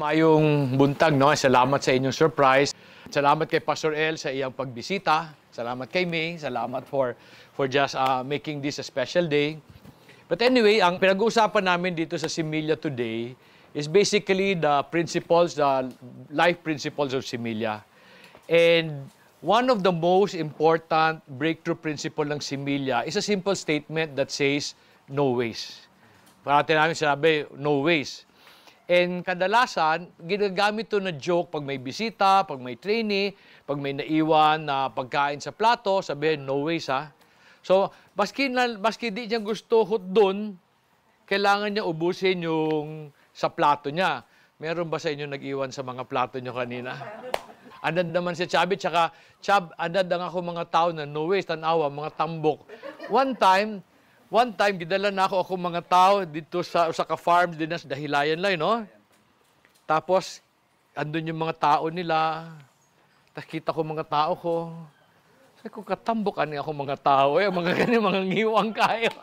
Mayong buntag, no? Salamat sa inyong surprise. Salamat kay Pastor El sa iyang pagbisita. Salamat kay May. Salamat for just making this a special day. But anyway, ang pinag-uusapan namin dito sa Similya today is basically the principles, the life principles of Similya. And one of the most important breakthrough principle ng Similya is a simple statement that says, no waste. Parati namin sinabi, no waste. And kadalasan, ginagamit to na joke pag may bisita, pag may trainee, pag may naiwan na pagkain sa plato, sabihin, no waste ha. So, maski di niya gusto doon, kailangan niya ubusin yung sa plato niya. Meron ba sa inyo nag-iwan sa mga plato niyo kanina? Andad naman si Chabi, tsaka Chab, andad ang ako mga tao na no waste, tanawa, mga tambok. One time, gidala na ako mga tao dito sa ka-farm din sa Dahilayan lang, no? Tapos, andun yung mga tao nila. Nakita ko mga tao ko. Sabi ko, katambokan niya ako mga tao. Mga ganyan, mga ngiwang kayo.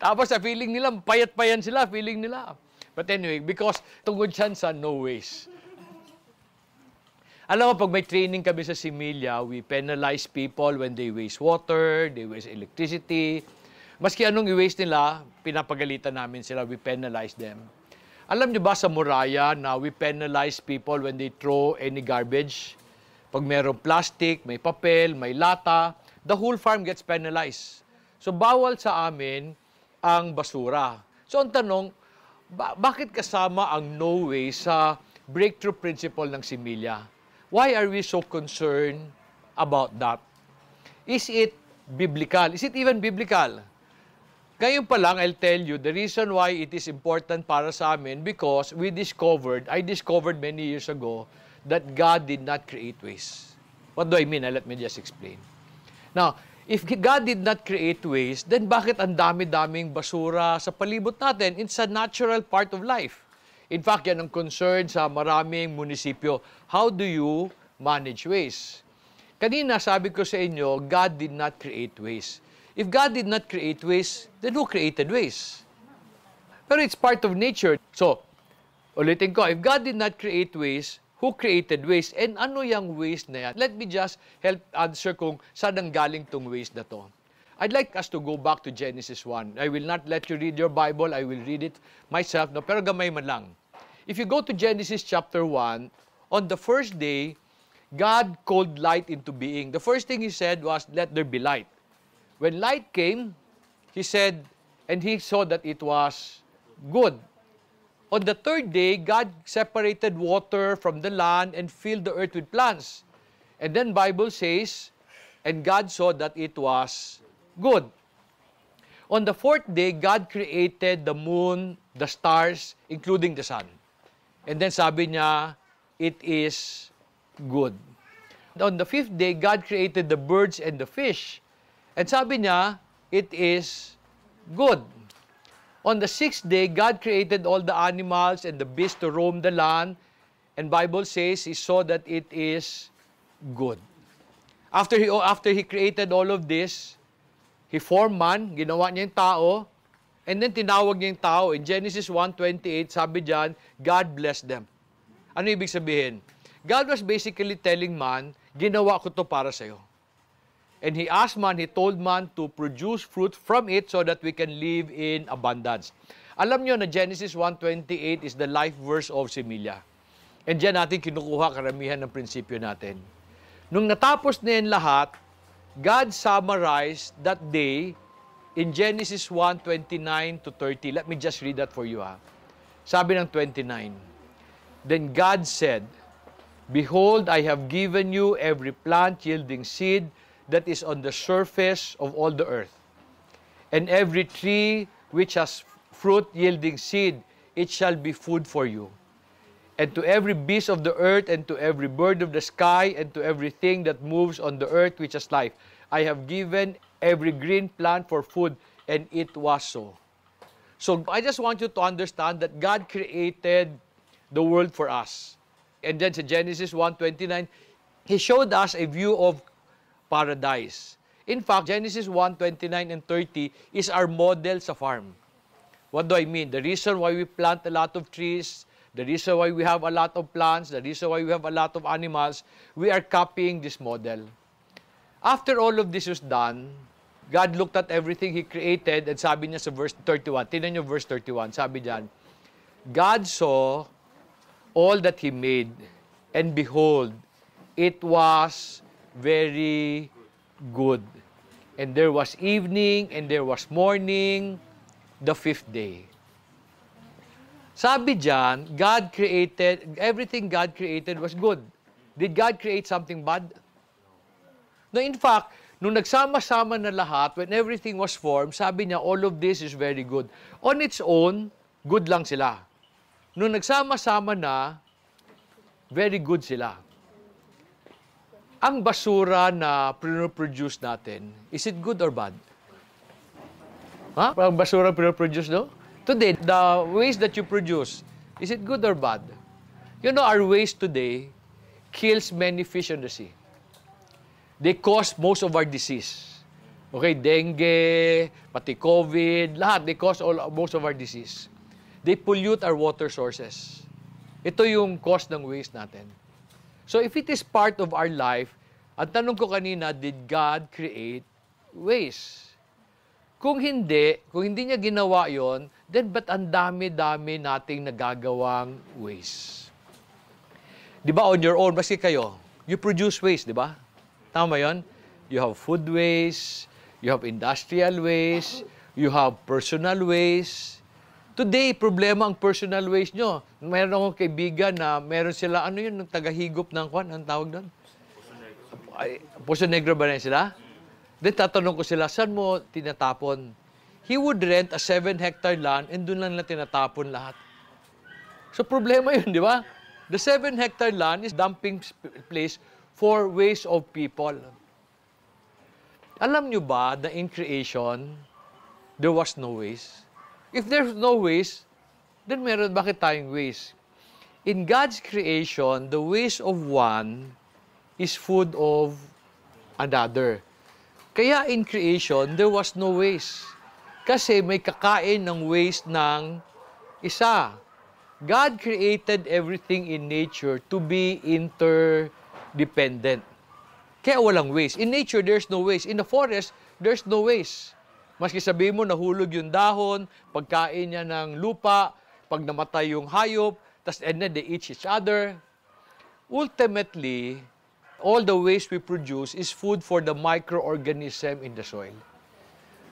Tapos, sa feeling nila, payat-payan sila, feeling nila. But anyway, because tungkol siyan sa no waste. Alam mo, pag may training kami sa Similya, we penalize people when they waste water, they waste electricity. Maski anong i-waste nila, pinapagalitan namin sila, we penalize them. Alam niyo ba sa Moraya na we penalize people when they throw any garbage? Pag mayroong plastic, may papel, may lata, the whole farm gets penalized. So bawal sa amin ang basura. So ang tanong, bakit kasama ang no waste sa breakthrough principle ng Similya? Why are we so concerned about that? Is it biblical? Is it even biblical? Ngayon pa lang, I'll tell you, the reason why it is important para sa amin, because I discovered many years ago that God did not create waste. What do I mean? Let me just explain. Now, if God did not create waste, then bakit ang dami-daming basura sa palibot natin? It's a natural part of life. In fact, yan ang concern sa maraming munisipyo. How do you manage waste? Kanina, sabi ko sa inyo, God did not create waste. If God did not create waste, then who created waste? Pero it's part of nature. So, ulitin ko, if God did not create waste, who created waste? And ano yung waste na yan? Let me just help answer kung saan ang galing tong waste na to. I'd like us to go back to Genesis 1. I will not let you read your Bible. I will read it myself. No, pero gamay man lang. If you go to Genesis chapter 1, on the first day, God called light into being. The first thing He said was, let there be light. When light came, He said, and He saw that it was good. On the third day, God separated water from the land and filled the earth with plants. And then Bible says, and God saw that it was good. On the fourth day, God created the moon, the stars, including the sun. And then sabi niya, it is good. On the fifth day, God created the birds and the fish. And sabi niya, it is good. On the sixth day, God created all the animals and the beasts to roam the land. And Bible says, He saw that it is good. After He created all of this, He formed man, ginawa niya yung tao, and then tinawag niya yung tao. In Genesis 1:28, sabi diyan, God blessed them. Ano ibig sabihin? God was basically telling man, ginawa ko to para sa'yo. And He asked man, He told man to produce fruit from it so that we can live in abundance. Alam niyo na Genesis 1:28 is the life verse of Similya. And diyan natin kinukuha karamihan ng prinsipyo natin. Nung natapos na yan lahat, God summarized that day in Genesis 1:29 to 30. Let me just read that for you. Sabi ng 29, then God said, behold, I have given you every plant yielding seed that is on the surface of all the earth, and every tree which has fruit yielding seed, it shall be food for you. And to every beast of the earth, and to every bird of the sky, and to everything that moves on the earth which has life, I have given every green plant for food, and it was so. So I just want you to understand that God created the world for us. And then sa Genesis 1:29, He showed us a view of paradise. In fact, Genesis 1:29 and 30 is our model sa farm. What do I mean? The reason why we plant a lot of trees, the reason why we have a lot of plants, the reason why we have a lot of animals, we are copying this model. After all of this was done, God looked at everything He created and sabi niya sa verse 31, tingnan niyo verse 31, sabi diyan, God saw all that He made, and behold, it was very good. And there was evening, and there was morning, the fifth day. Sabi diyan, God created, everything God created was good. Did God create something bad? No, in fact, nung nagsama-sama na lahat, when everything was formed, sabi niya, all of this is very good. On its own, good lang sila. Nung nagsama-sama na, very good sila. Ang basura na produce natin, is it good or bad? Ha? Ang basura produce, no? Today, the waste that you produce, is it good or bad? You know, our waste today kills many fish in the sea. They cause most of our disease. Okay, dengue, pati COVID, lahat, they cause most of our disease. They pollute our water sources. Ito yung cause ng waste natin. So if it is part of our life, ang tanong ko kanina, did God create waste? Kung hindi niya ginawa yon, then ba't ang dami-dami nating nagagawang waste? Di ba, on your own, basta kayo, you produce waste, di ba? Tama yun? You have food waste, you have industrial waste, you have personal waste. Today, problema ang personal waste nyo. Mayroon akong kaibigan na meron sila, ano yun, tagahigop ng kwan, anong tawag doon? Puso Negro ba rin sila? Then tatanong ko sila, saan mo tinatapon? He would rent a 7-hectare land and doon lang tinatapon lahat. So problema yun, di ba? The 7-hectare land is dumping place for waste of people. Alam nyo ba na in creation, there was no waste? If there's no waste, then bakit tayong waste? In God's creation, the waste of one is food of another. Kaya in creation, there was no waste. Kasi may kakain ng waste ng isa. God created everything in nature to be interdependent. Kaya walang waste. In nature, there's no waste. In the forest, there's no waste. Maski sabihin mo, nahulog yung dahon, pagkain niya ng lupa, pag namatay yung hayop, and then they eat each other. Ultimately, all the waste we produce is food for the microorganism in the soil.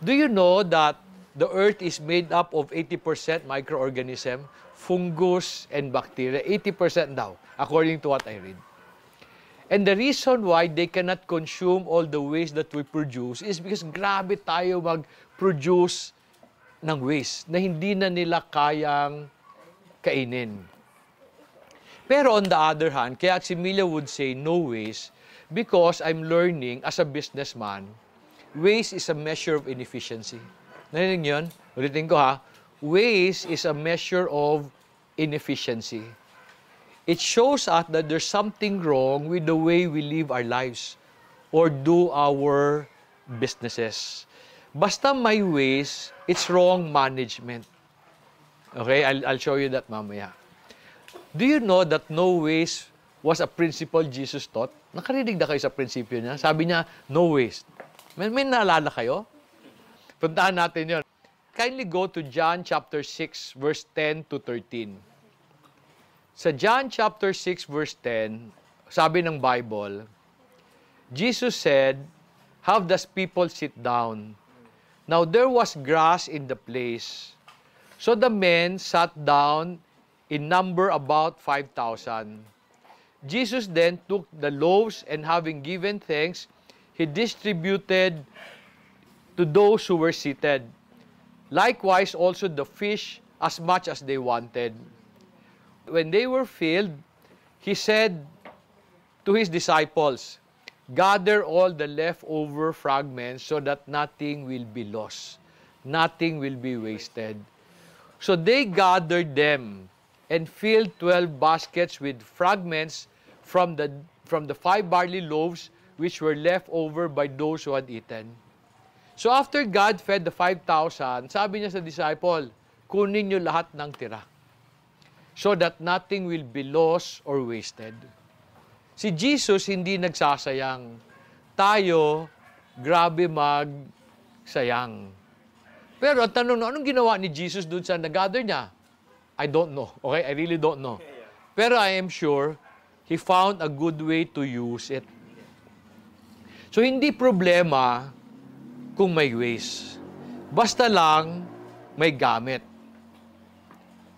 Do you know that the earth is made up of 80% microorganism, fungus, and bacteria? 80% daw, according to what I read. And the reason why they cannot consume all the waste that we produce is because grabe tayo mag-produce ng waste na hindi na nila kayang kainin. Pero on the other hand, kaya si Mila would say no waste because I'm learning as a businessman, waste is a measure of inefficiency. Narinig yun? Ulitin ko ha. Waste is a measure of inefficiency. It shows us that there's something wrong with the way we live our lives or do our businesses. Basta may waste, it's wrong management. Okay? I'll show you that mamaya. Do you know that no waste was a principle Jesus taught? Nakarinig na kayo sa prinsipyo niya? Sabi niya, no waste. May naalala kayo? Puntahan natin yun. Kindly go to John chapter 6, verse 10 to 13. Sa John chapter 6, verse 10, sabi ng Bible, Jesus said, "Have thus people sit down. Now there was grass in the place. So the men sat down in number about 5,000. Jesus then took the loaves and having given thanks, He distributed to those who were seated. Likewise also the fish as much as they wanted. When they were filled, He said to His disciples, gather all the leftover fragments so that nothing will be lost. Nothing will be wasted. So they gathered them and filled 12 baskets with fragments from the 5 barley loaves which were left over by those who had eaten. So after God fed the 5,000, sabi niya sa disciple, kunin niyo lahat ng tira. so that nothing will be lost or wasted. Si Jesus hindi nagsasayang. Tayo, grabe magsayang. Pero ang tanong, anong ginawa ni Jesus doon sa nag-gather niya? I don't know. Okay? I really don't know. Pero I am sure, He found a good way to use it. So, hindi problema kung may waste. Basta lang may gamit.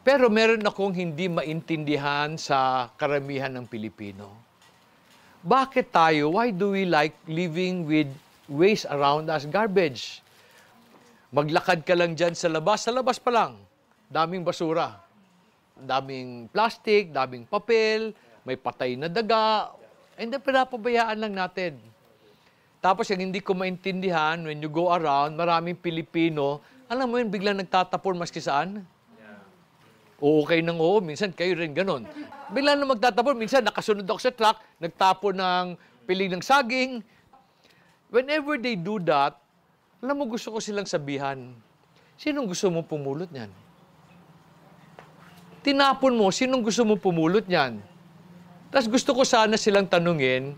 Pero meron akong hindi maintindihan sa karamihan ng Pilipino. Bakit tayo? Why do we like living with waste around us? Garbage. Maglakad ka lang dyan sa labas pa lang, daming basura. Daming plastic, daming papel, may patay na daga, and then pinapabayaan lang natin. Tapos yung hindi ko maintindihan, when you go around, maraming Pilipino, alam mo yun, biglang nagtatapon maski saan. Oo, okay nang oo, minsan kayo rin ganon. Biglang na magtatapon, minsan nakasunod ako sa truck, nagtapon ng piling ng saging. Whenever they do that, alam mo, gusto ko silang sabihan, sinong gusto mo pumulot niyan? Tinapon mo, sinong gusto mo pumulot niyan? Tapos gusto ko sana silang tanungin,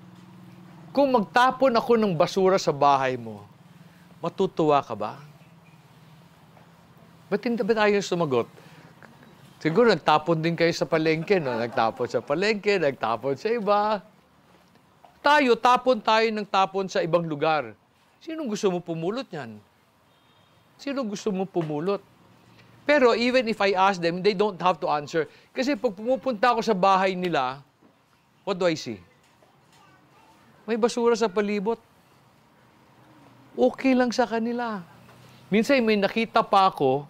kung magtapon ako ng basura sa bahay mo, matutuwa ka ba? Ba't hindi ba tayo sumagot? Siguro nagtapon din kayo sa palengke, no? Nagtapon sa palengke, nagtapon sa iba. Tapon tayo ng tapon sa ibang lugar. Sinong gusto mo pumulot niyan? Sinong gusto mo pumulot? Pero even if I ask them, they don't have to answer. Kasi pag pumupunta ako sa bahay nila, what do I see? May basura sa palibot. Okay lang sa kanila. Minsan may nakita pa ako,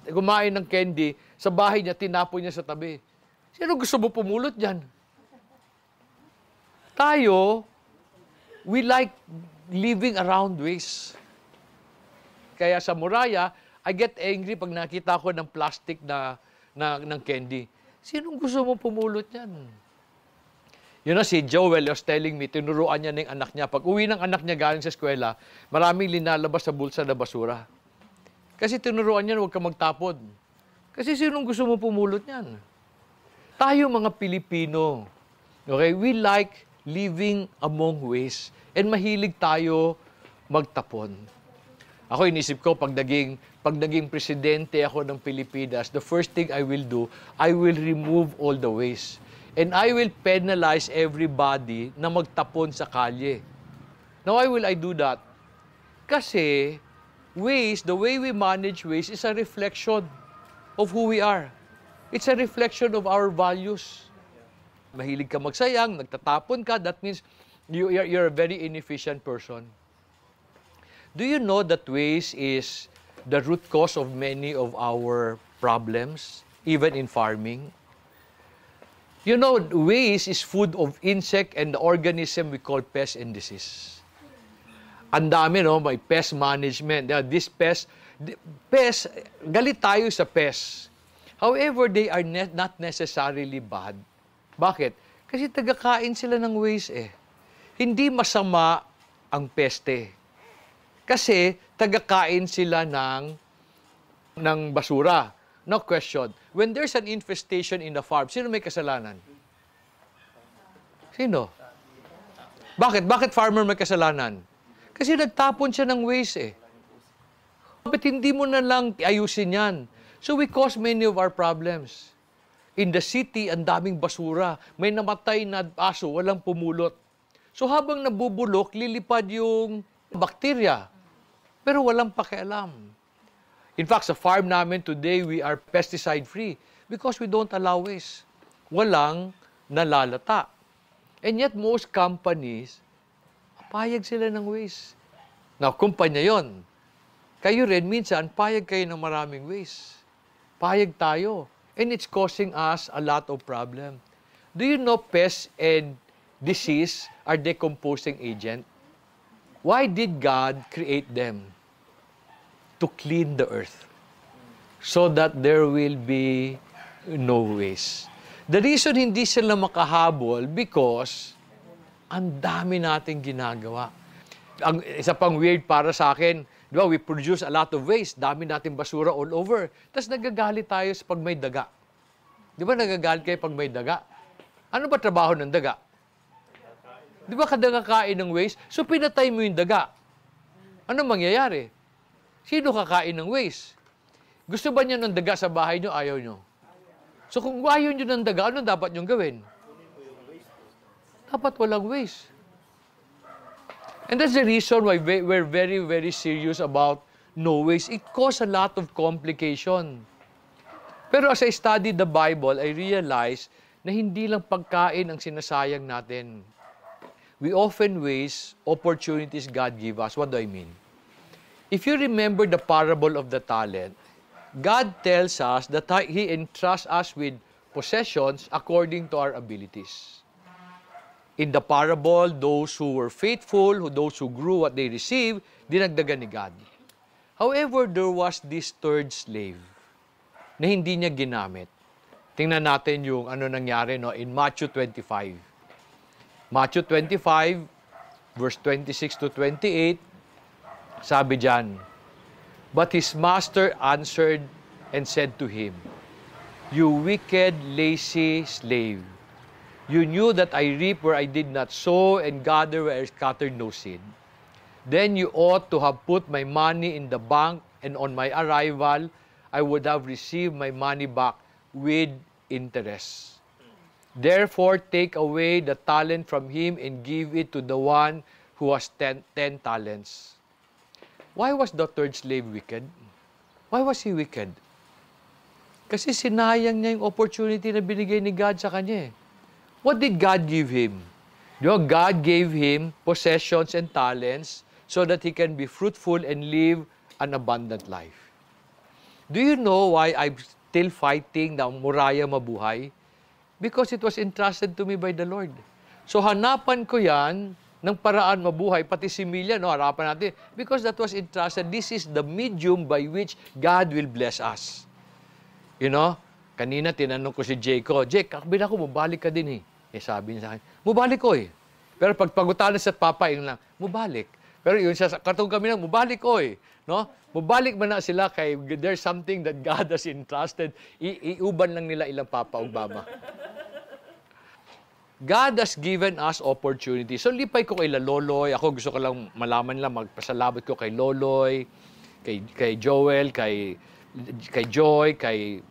kumain ng candy, sa bahay niya, tinapon niya sa tabi. Sino gusto mo pumulot dyan? Tayo, we like living around waste. Kaya sa Moraya, I get angry pag nakita ko ng plastic ng candy. Sinong gusto mo pumulot yan? You know, si Joel was telling me, tinuruan niya ng anak niya. Pag uwi ng anak niya galing sa eskwela, maraming linalabas sa bulsa na basura. Kasi tinuruan niya, huwag ka magtapon. Kasi sinong gusto mo pumulot niyan? Tayo mga Pilipino, okay, we like living among waste. And mahilig tayo magtapon. Ako inisip ko, pag naging presidente ako ng Pilipinas, the first thing I will do, I will remove all the waste. And I will penalize everybody na magtapon sa kalye. Now, why will I do that? Kasi waste, the way we manage waste is a reflection of who we are. It's a reflection of our values. Mahilig ka magsayang, nagtatapon ka, that means you're a very inefficient person. Do you know that waste is the root cause of many of our problems, even in farming? You know, waste is food of insect and the organism we call pest and disease. Ang dami, no? May pest management. This pest, galit tayo sa pest. However, they are not necessarily bad. Bakit? Kasi tagakain sila ng waste eh. Hindi masama ang peste. Kasi tagakain sila ng basura. No question. When there's an infestation in the farm, sino may kasalanan? Sino? Bakit? Bakit farmer may kasalanan? Kasi nagtapon siya ng waste eh. Ba't hindi mo na lang ayusin yan? So we cause many of our problems. In the city, ang daming basura. May namatay na aso, walang pumulot. So habang nabubulok, lilipad yung bakterya. Pero walang pakialam. In fact, sa farm namin today, we are pesticide-free because we don't allow waste. Walang nalalata. And yet, most companies, payag sila ng waste. Now, kumpanya yon. Kayo rin, minsan, payag kayo ng maraming waste. Payag tayo. And it's causing us a lot of problem. Do you know pests and disease are decomposing agent? Why did God create them? To clean the earth. So that there will be no waste. The reason hindi sila makahabol because ang dami nating ginagawa. Ang isa pang weird para sa akin, di ba, we produce a lot of waste. Dami nating basura all over. Tapos nagagalit tayo sa pag may daga. Di ba nagagalit kayo pag may daga? Ano ba trabaho ng daga? Di ba kadaga kain ng waste? So pinatay mo yung daga. Ano mangyayari? Sino kakain ng waste? Gusto ba niya ng daga sa bahay niyo? Ayaw niyo. So kung ayaw niyo ng daga, ano dapat niyong gawin? Dapat walang waste. And that's the reason why we're very, very serious about no waste. It causes a lot of complication. Pero as I studied the Bible, I realized na hindi lang pagkain ang sinasayang natin. We often waste opportunities God give us. What do I mean? If you remember the parable of the talent, God tells us that He entrusts us with possessions according to our abilities. In the parable, those who were faithful, those who grew what they received, dinagdagan ni God. However, there was this third slave na hindi niya ginamit. Tingnan natin yung ano nangyari in Matthew 25. Matthew 25, verse 26 to 28, sabi diyan, "But his master answered and said to him, 'You wicked, lazy slave, you knew that I reap where I did not sow and gather where I scattered no seed. Then you ought to have put my money in the bank, and on my arrival, I would have received my money back with interest. Therefore, take away the talent from him and give it to the one who has 10 talents. Why was the third slave wicked? Why was he wicked? Kasi sinayang niya yung opportunity na binigay ni God sa kanya. What did God give him? God gave him possessions and talents so that he can be fruitful and live an abundant life. Do you know why I'm still fighting na muraya mabuhay? Because it was entrusted to me by the Lord. So hanapan ko yan ng paraan mabuhay, pati si Milya, harapan natin. Because that was entrusted. This is the medium by which God will bless us. Kanina tinanong ko si Jake ko, Jake, kakabila ko, mabalik ka din sabi niya sa akin, mabalik ko Pero pag pagutalis at papain lang, mabalik. Pero yun siya, katong kami lang, mabalik ko Mabalik man na sila kay there's something that God has entrusted. Iuban lang nila ilang papa o mama. God has given us opportunity. So lipay ko kay Loloy. Ako gusto ko lang malaman lang, magpasalamat ko kay Loloy, kay Joel, kay Joy, kay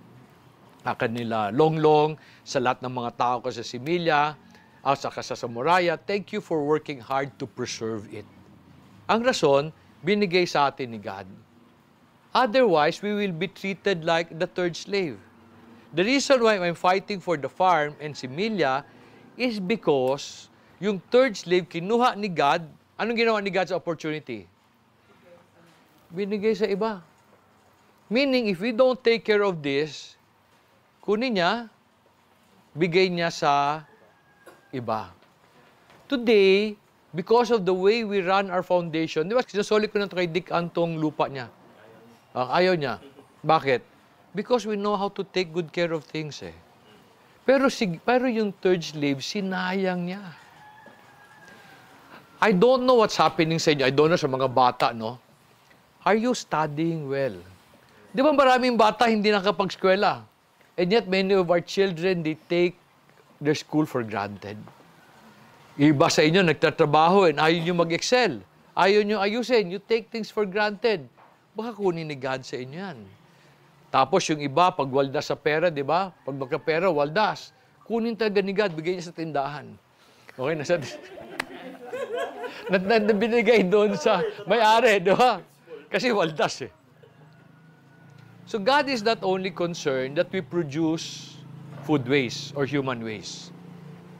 kanila Longlong, sa lahat ng mga tao ko sa Similya, saka sa Moraya. Thank you for working hard to preserve it. Ang rason, binigay sa atin ni God. Otherwise, we will be treated like the third slave. The reason why I'm fighting for the farm and Similya is because yung third slave kinuha ni God. Anong ginawa ni God sa opportunity? Binigay sa iba. Meaning, if we don't take care of this, kunin niya, bigay niya sa iba. Today, because of the way we run our foundation, di ba, sinasoli ko na ito kay Dick Antong lupa niya. Ayaw niya. Bakit? Because we know how to take good care of things Pero yung third slave, sinayang niya. I don't know what's happening sa inyo. I don't know sa mga bata, Are you studying well? Di ba maraming bata hindi nakapag-eskwela? And yet, many of our children, they take their school for granted. Iba sa inyo, nagtatrabaho and ayaw nyo mag-excel. Ayaw nyo ayusin. You take things for granted. Baka kunin ni God sa inyo yan. Tapos yung iba, pag waldas sa pera, di ba? Pag magkapera, waldas. Kunin talaga ni God, bigay niya sa tindahan. Okay, binigay doon sa may-ari, di ba? Kasi waldas So God is not only concerned that we produce food waste or human waste.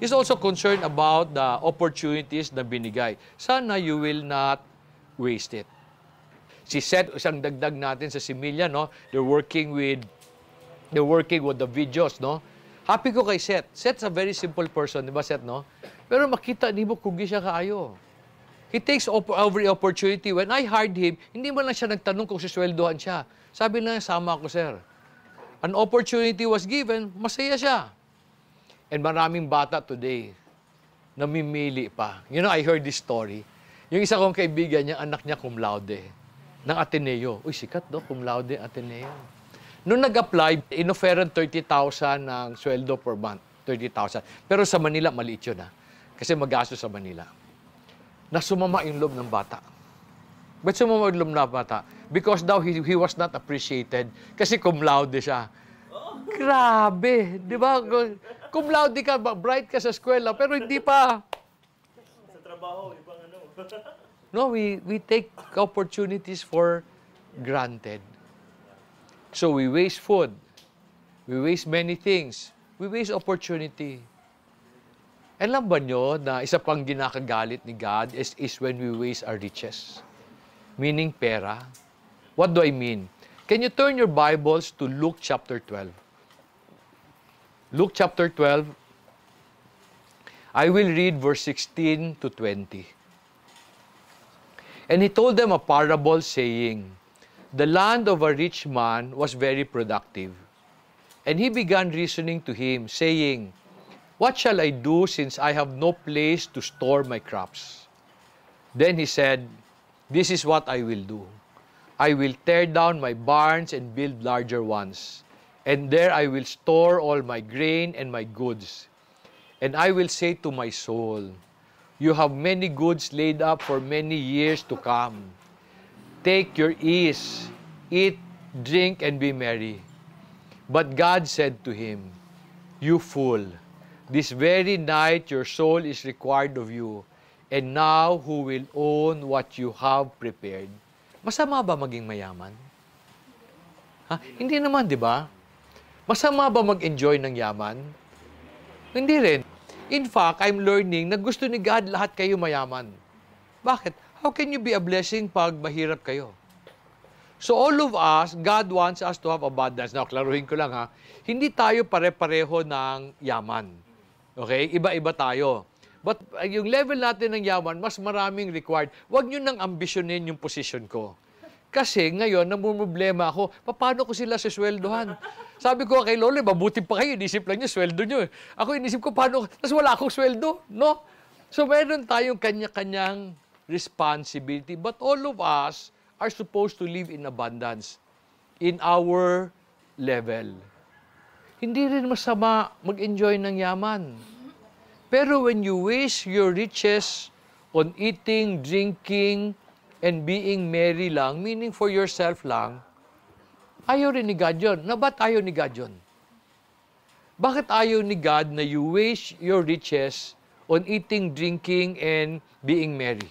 He's also concerned about the opportunities na binigay. Sana you will not waste it. Si Seth, isang dagdag natin sa Similya, They're working with the videos, Happy ko kay Seth. Seth's a very simple person, di ba Seth, Pero makita, di mo kugi siya kaayo. He takes every opportunity. When I hired him, hindi mo lang siya nagtanong kung sisweldohan siya. Sabi na, sama ako, sir. An opportunity was given, masaya siya. And maraming bata today, namimili pa. I heard this story. Yung isa kong kaibigan niya, anak niya cum laude, ng Ateneo. Uy, sikat, cum laude, Ateneo. Nung nag-apply, inofferan 30,000 ng sweldo per month. 30,000. Pero sa Manila, maliit yun kasi magastos sa Manila. Na sumama yung loob ng bata. Ba't sumama yung loob ng bata? Because daw he was not appreciated kasi cum laude siya. Grabe! Di ba? Cum laude ka, bright ka sa eskwela, pero hindi pa. Sa trabaho, ibang ano. No, we take opportunities for granted. So we waste food. We waste many things. We waste opportunity. Alam ba nyo na isa pang ginakagalit ni God is when we waste our riches? Meaning pera. What do I mean? Can you turn your Bibles to Luke chapter 12? Luke chapter 12, I will read verse 16 to 20. And he told them a parable saying, the land of a rich man was very productive. And he began reasoning to him, saying, what shall I do since I have no place to store my crops? Then he said, this is what I will do. I will tear down my barns and build larger ones. And there I will store all my grain and my goods. And I will say to my soul, you have many goods laid up for many years to come. Take your ease, eat, drink, and be merry. But God said to him, you fool, this very night your soul is required of you, and now who will own what you have prepared? Masama ba maging mayaman? Hindi naman, di ba? Masama ba mag-enjoy ng yaman? Hindi rin. In fact, I'm learning na gusto ni God lahat kayo mayaman. Bakit? How can you be a blessing pag mahirap kayo? So all of us, God wants us to have abundance. Now, klaruhin ko lang hindi tayo pare-pareho ng yaman. Okay? Iba-iba tayo. But yung level natin ng yaman, mas maraming required. Huwag nyo nang ambisyonin yung position ko. Kasi ngayon, namumroblema ako, paano ko sila sisweldohan? Sabi ko kay Lolo, mabuti pa kayo, inisip lang nyo, sweldo nyo. Ako inisip ko, paano, tapos wala akong sweldo, no? So meron tayong kanya-kanyang responsibility. But all of us are supposed to live in abundance in our level. Hindi rin masama mag-enjoy ng yaman. Pero when you waste your riches on eating, drinking, and being merry lang, meaning for yourself lang, ayaw rin ni God yun. Na ba't ayaw ni God yun? Bakit ayaw ni God na you waste your riches on eating, drinking, and being merry?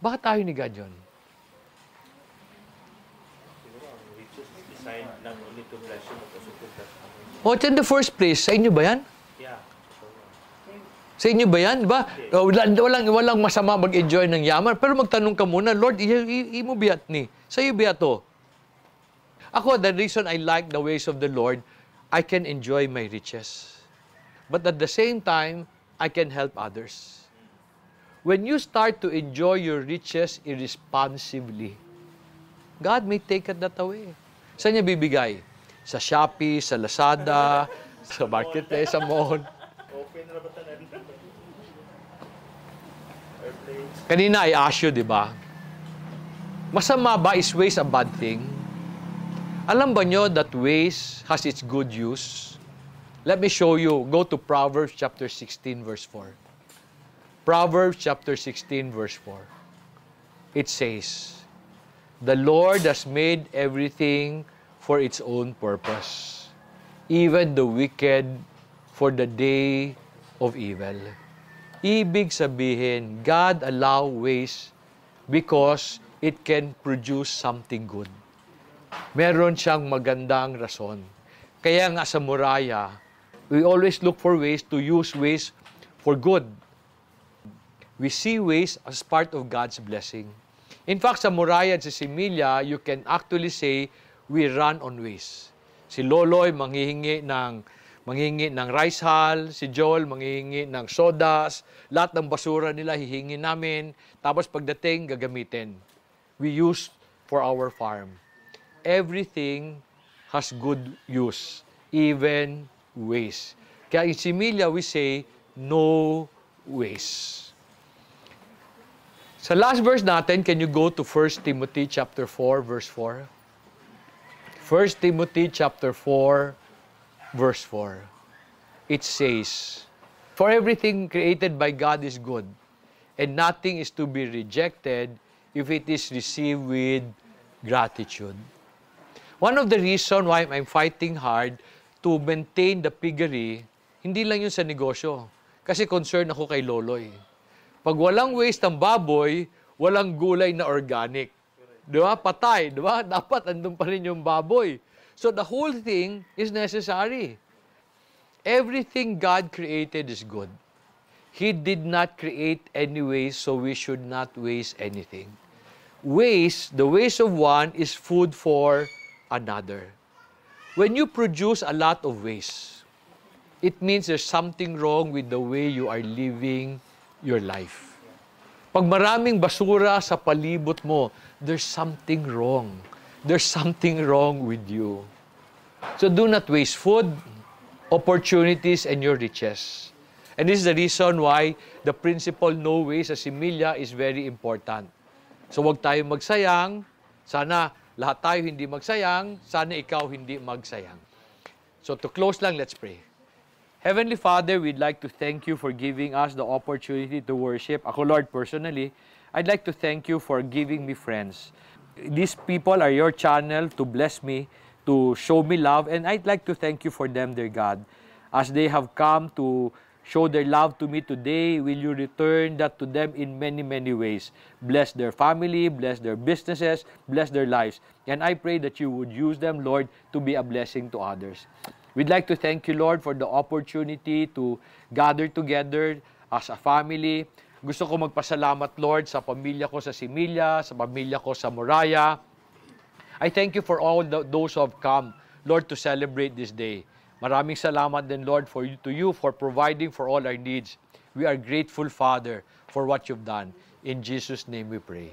Bakit ayaw ni God yun? Designed not only to bless you, but also to bless others. Oh, in the first place, sa inyo ba yan? Yeah. Sa inyo ba yan? Diba? Walang masama mag-enjoy ng yaman. Pero magtanong ka muna, Lord, imo biyat ni? Sa iyo biyat to? Ako, the reason I like the ways of the Lord, I can enjoy my riches. But at the same time, I can help others. When you start to enjoy your riches irresponsibly, God may take that away. Saan niya bibigay? Sa Shopee, sa Lazada, sa Marketplace, sa mall. Open na ba tanan? Airplanes. Kanina I asked you, di ba? Masama ba is waste a bad thing? Alam ba nyo that waste has its good use? Let me show you. Go to Proverbs chapter 16, verse 4. Proverbs chapter 16, verse 4. It says, the Lord has made everything for its own purpose, even the wicked for the day of evil. Ibig sabihin, God allow waste because it can produce something good. Meron siyang magandang rason. Kaya nga sa Moriah, we always look for ways to use waste for good. We see waste as part of God's blessing. In fact, sa Moriah at sa Similia, you can actually say, we run on waste. Si Loloy manghihingi ng rice hull, si Joel manghihingi ng sodas, lahat ng basura nila hihingi namin, tapos pagdating gagamitin. We use for our farm. Everything has good use, even waste. Kaya in Similia, we say, no waste. Sa last verse natin, can you go to 1 Timothy chapter 4, verse 4? 1 Timothy chapter 4, verse 4. It says, "For everything created by God is good, and nothing is to be rejected if it is received with gratitude." One of the reasons why I'm fighting hard to maintain the piggery, hindi lang yun sa negosyo. Kasi concerned ako kay Loloy. Pag walang waste ng baboy, walang gulay na organic. Di ba? Patay. Di ba? Dapat andun pa rin yung baboy. So the whole thing is necessary. Everything God created is good. He did not create any waste, so we should not waste anything. Waste, the waste of one is food for another. When you produce a lot of waste, it means there's something wrong with the way you are living your life. Pag maraming basura sa palibot mo, there's something wrong. There's something wrong with you. So do not waste food, opportunities, and your riches. And this is the reason why the principle no waste sa Similya is very important. So wag tayo magsayang. Sana lahat tayo hindi magsayang. Sana ikaw hindi magsayang. So to close lang, let's pray. Heavenly Father, we'd like to thank you for giving us the opportunity to worship. Ako, Lord, personally, I'd like to thank you for giving me friends. These people are your channel to bless me, to show me love, and I'd like to thank you for them, dear God. As they have come to show their love to me today, will you return that to them in many, many ways. Bless their family, bless their businesses, bless their lives. And I pray that you would use them, Lord, to be a blessing to others. We'd like to thank you, Lord, for the opportunity to gather together as a family. Gusto ko magpasalamat, Lord, sa pamilya ko sa Similya, sa pamilya ko sa Moraya. I thank you for all those who have come, Lord, to celebrate this day. Maraming salamat din, Lord, to you for providing for all our needs. We are grateful, Father, for what you've done. In Jesus' name we pray.